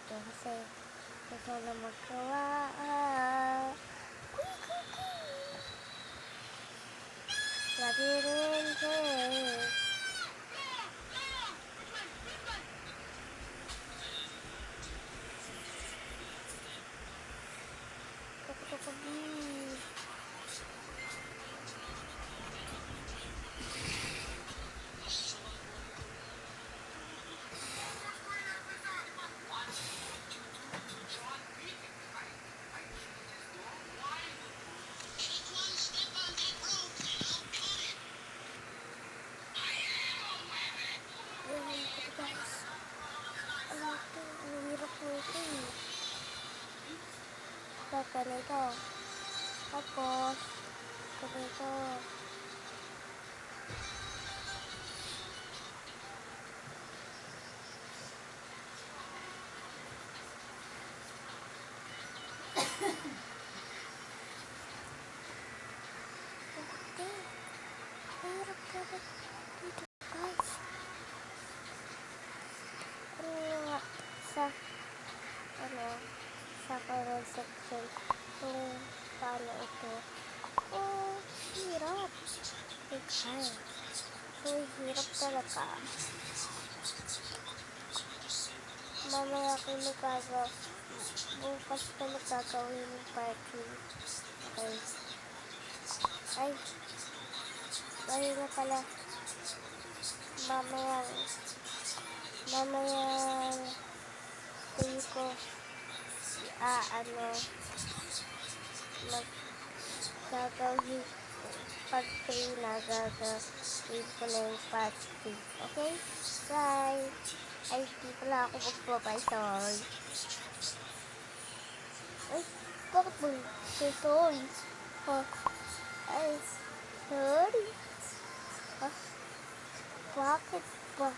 dito kasi gusto na magawa. Labyrinth. Ganito. Tapos, ganito. Hirap ka dito, guys. Sa comment section kung paano ito. Oh, hirap. Guys, so hirap talaga. Mamaya ko bukas pa nagagawin yung party. Okay. Ay, na pala. Mamaya ko gagawin pag kayo gagawin ko na yung party. Okay? Bye! Ay, di pala ako magbabay. Sorry. Ay, bakit ba? Sorry. Ay, sorry. Bakit ba?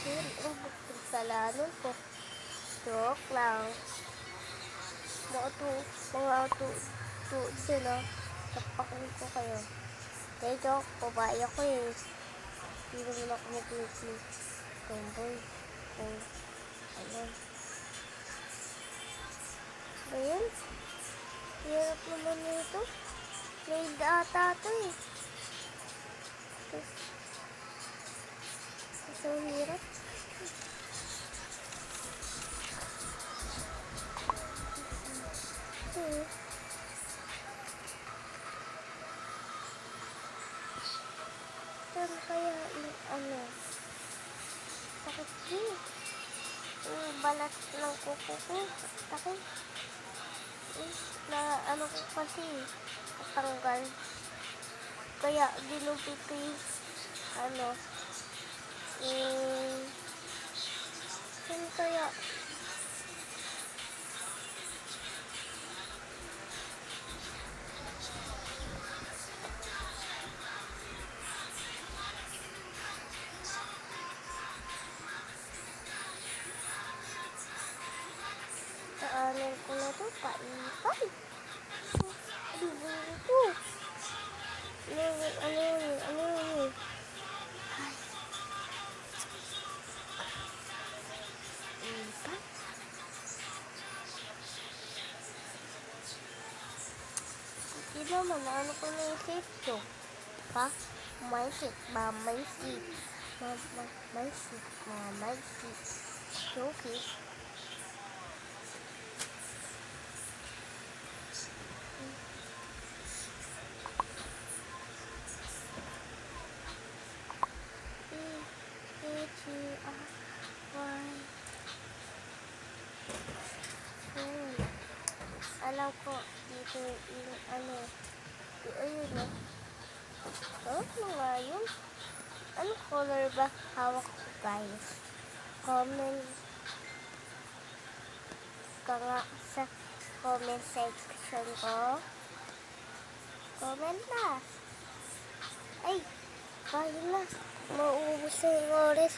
Sorry, ang kasalanan ko. Joke lang. Mga sila. Tapakin ko kayo. Kaya joke, babae ako eh. Hindi naman ako mag-iisip. Tomboy. Ayan. Ayan. Hirap naman nito. May data ito eh. So hirap. Saan kaya yung sakit din. Yung balat ng kuko ko. Takot. Na ko kasi natanggal. Kaya ginupit ko yung saan kaya daanan ko na ito, paipay. Diburo ko. Ano yun? Ipay. Hindi naman, ano ko na yung safe to? Pa? May safe. Okay. Alam ko dito yung ayun na. Ano nga yun? Anong color ba hawak ko, guys? Comment ka nga sa comment section ko. Comment na. Ay, kaya na. Mauubos na yung oras.